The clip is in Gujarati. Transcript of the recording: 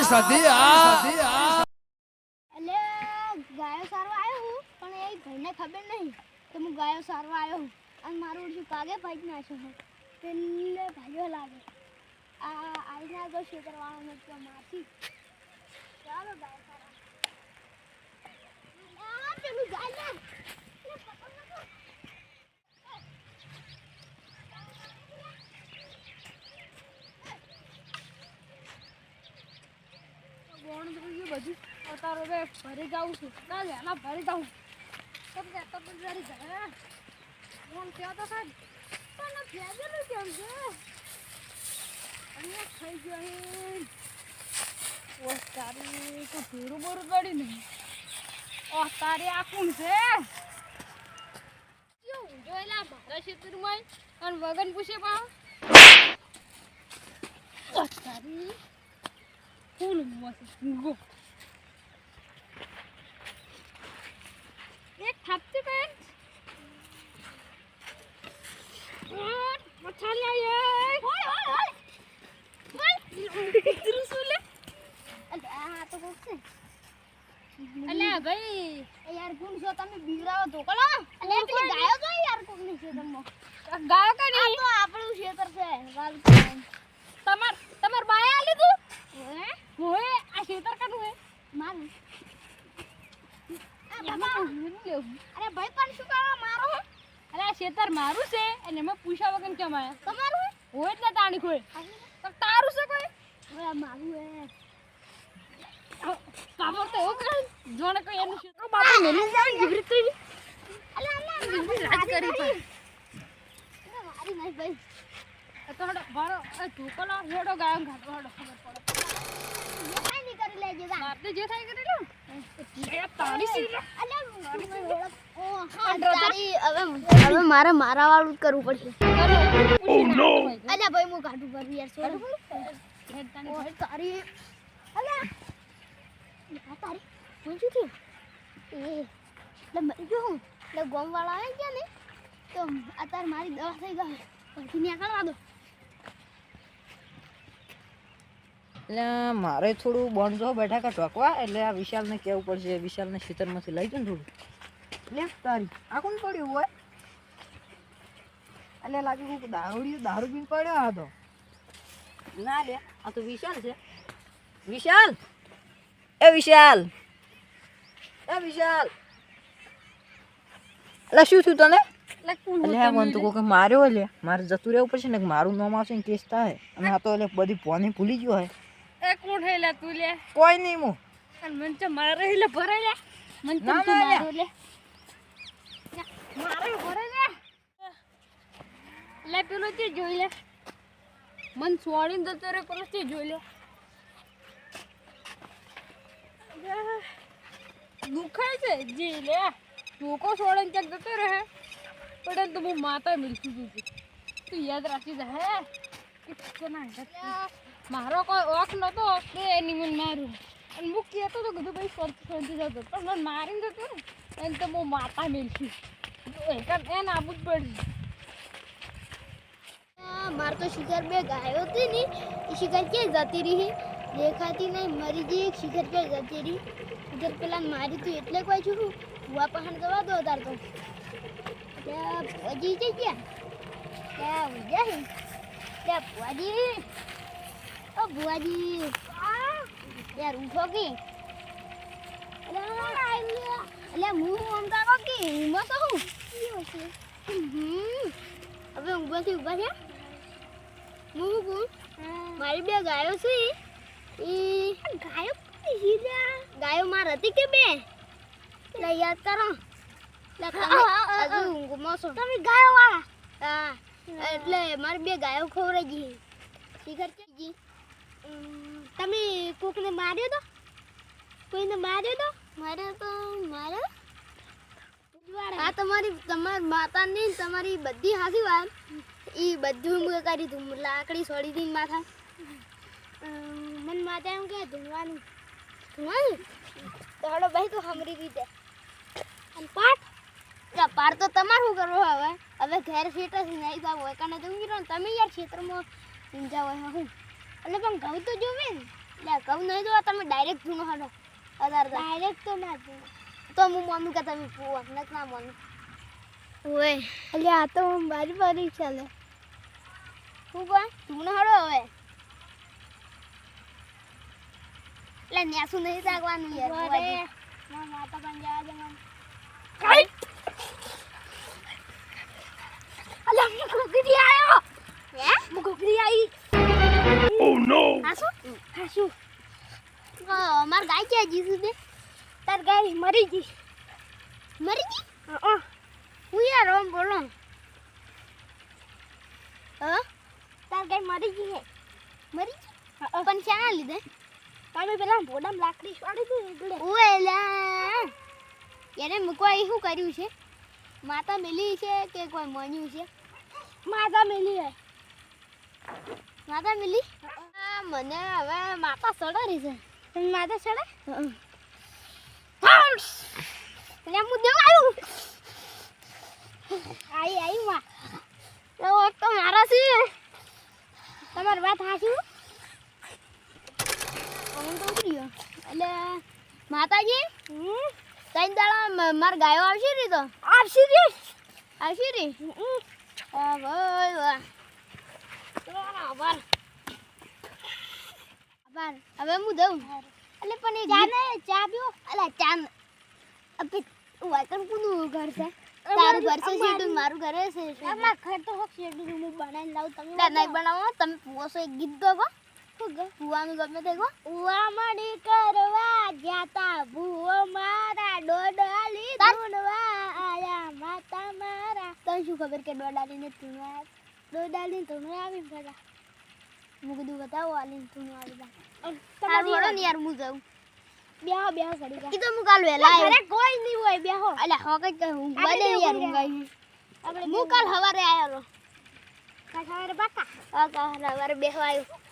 સધી આ એટલે ગાયો સારવા આવ્યો હું પણ એ ભાઈને ખબર નહીં કે હું ગાયો સારવા આવ્યો હું અને મારું ઓળશું કાગે ભાઈ નાખ્યો છે પેલે ભાઈઓ લાગે આ આઈને આગળ ખેતરવાળો નથી મારથી ચાલો ગાયો સારવા પેલું ગાય ને બધું અતારો રે ભરી જાઉં છું ના લેના ભરી જાઉં તમને તો જરી જાય ફોન ક્યાં તો સાહેબ પણ ફેગેલું કેમ છે અહીંયા થઈ ગયો હે ઓ તારી તો ભીરું બોરું પડી નહીં ઓ તારી આ કોણ છે કેવું જોયેલા મારા ક્ષેત્રમાં અને વગન પૂછે પણ ઓ તારી ફૂલ મસ્ત एक थपते पेन और मच्छर ले आए ओए ओए ओए त्रिशूल अरे आ तो बोलते अले भाई यार कौन सो તમે બીગરાવો તો કલો અલે પેલી ગાયો તો યાર કોક ની ખેતરમાં ગાયો કે નહીં આ તો આપણું ખેતર છે વાલ તમાર બાયા આલી તું ઓએ આ ખેતર કનું હે મારું અરે ભાઈ પણ શું કરવા મારો અરે આ ખેતર મારું છે અને મેં પૂછા વગર કેમ આયા તમારું હોય એટલે તાણી ખોય તો તારું છે કોઈ હવે મારું હે કામર તો એવું કરે જોને કોઈ એનું ખેતર બાપુ મેલી જાય જીવરી તો અલે રાજ કરી તો મારી નહીં ભાઈ તો હડો બારો એ ઢોકળો હેડો ગાયો ઘાટો હડો ખબર પડે જે થાય ની કરી લેજે મારતે જે થાય કરી લો હવે મારે મારા વાળું કરવું પડશે અલ્યા ભાઈ હું કાઢું પર યાર છોડ તારી અલ્યા તારી હું શું થયું એ એટલે મરી ગયો હું એટલે ગોમ વાળા આવી ગયા ને તો અત્યારે મારી દવા થઈ ગઈ પછી નીકળવા દો એટલે મારે થોડું બોન્જો બેઠા ટોકવા એટલે આ વિશાલને કહેવું પડશે વિશાલને ખેતરમાંથી લઈ જાઉં થોડું લે તારી આ કોણ પડ્યું હોય એટલે લાગે કોઈક દારૂ પીને પડ્યો આ તો ના લે આ તો વિશાલ છે વિશાલ એ વિશાલ એટલે શું થયું તને એટલે મને તો કોઈ માર્યો લે મારે જતું રહેવું પડશે ને મારું નામ આવશે ને કેસ થાય અને આ તો એટલે બધી પોની ભૂલી ગયો હોય એ કોણ હેલા તું લે કોઈ નહીં હું અને મન તો મારે હેલે ભરે લે મન તો મારો લે મારે ભરે લે લે પેલો તે જોઈ લે મન છોડીને જતો રે પેલો તે જોઈ લે દુખાય છે જી લે ટોકો છોડીને ક્યાંક જતો રહે પણ તો હું માતા મિલતી દીધી તું યાદ રાખી દે હે મારો કોઈ ઓખ નતો તે એની મને મારું અને હું કહેતો તો કીધું ભાઈ શાંતિ જતો પણ મને મારીને જતો ને એને તો હું માતા મિલતી એને આવું જ પડ્યું મારે તો શિખર બે ગાયો હતી ને એ શિખર ક્યાં જતી રહી દેખાતી નહીં મરી ગઈ એક શિખર ક્યાં જતી રહી શિખર પેલા મારી તું એટલે કોઈ છું ભૂવા પહાણ જવા દો તાર તો ત્યાં ભુવાજી જઈ ગયા ત્યાં ઉજ્યા ત્યાં ભુવાજી ઓ ભુવાજી યાર ઉઠો કે એટલે હું અમતા કો કે હિંમત હું હવે ઊભાથી ઊભા છે હું કોણ મારી બે ગાયો છે એ ગાયો માર હતી કે બે એટલે યાદ કરો તમે ગાયો વાળા હા એટલે મારી બે ગાયો ખવડાઈ ગઈ શિખર જી તમે કોકને માર્યો તો કોઈને માર્યો તો માર્યો આ તમારી માતાની તમારી બધી હાથી વાત એ બધું મેં કરી તું લાકડી છોડી દીને માથા મને માતા એમ કે ધૂણવાનું તો હડો ભાઈ તું હમરી રીતે અને પાઠ તો તમારે શું કરવું હવે ઘેર ખેતર નહીં જાવ હોય કારણ જવું ને તમે યાર ખેતરમાં જાવ હોય હું એટલે પણ ઘઉં તો જોવે ને. એટલે ઘઉં નહીં જોવા તમે ડાયરેક્ટ ધૂનો હાડો. ડાયરેક્ટ તો ના ધૂનો. તો હું માનું કે તમે પૂવા નક ના માનું. ઓય એટલે આ તો મારી પરીક્ષા લે. હું કહું ધૂનો હાડો હવે. એટલે ન્યાસું નહીં જાગવાનું યાર. મારા માતા પણ જવા દે મને. કઈ અલા હું કોકરી આયો. હે હું કોકરી આવી. Oh no. હાસુ માર ગાય છે જીસુ દે. તાર ગાય મરી ગઈ. મરી ગઈ? હું યાર ઓમ બોલો. તાર ગાય મરી ગઈ હે. મરી ગઈ? પણ ક્યાં લીધે? તમે પેલા બોડામ લાકડી છોડી દે એટલે. ઓએ લા. એને મૂકવા શું કર્યું છે? માતા મેલી છે કે કોઈ મોન્યું છે? માતા મેલી હે. માતા મિલી મને હવે માતા સડારી છે. તમે માતા સડે? એટલે હું દેવ આવ્યું. આઈ માં તો તો મારા છે. તમારી વાત હાચી. હું તો ઉતર્યો એટલે માતાજી ત્રણ દાડા માર ગાયો આવશે રે તો આવશે રે. વાહ વાહ હવે હું દઉં એટલે પણ એ જાને ચા પીઓ. અલા ચા અબે વાતન કોનું ઘર છે? તારું ઘર છે સીધું મારું ઘર છે. અમાર ઘર તો હોક સીધું હું બનાવીને લાવ. તમે નહીં બનાવો. તમે પૂછો એક ગીત ગો. ભૂવાનું ગમે તે ગો. ઉવા મડી કરવા જાતા ભૂવો મારા ડોડાલી ધૂણવા આયા માતા મારા. તને શું ખબર કે ડોડાલીને ધૂણવા ડોડાલીને ધૂણવા આવી ફરા. હું કીધું બતાવો આલીને ધૂણવા આવી. તમારું ને યાર હું જાઉં. બેહો સડી જા. કીધું હું કાલ વેલા આવ્યો. ઘરે કોઈ નહીં હોય બેહો. અલે હો કઈ કે હું બને યાર હું ગઈ. આપણે હું કાલ સવારે આયો. કાલ સવારે બાકા. કાલ સવારે બેહવા આવ્યો.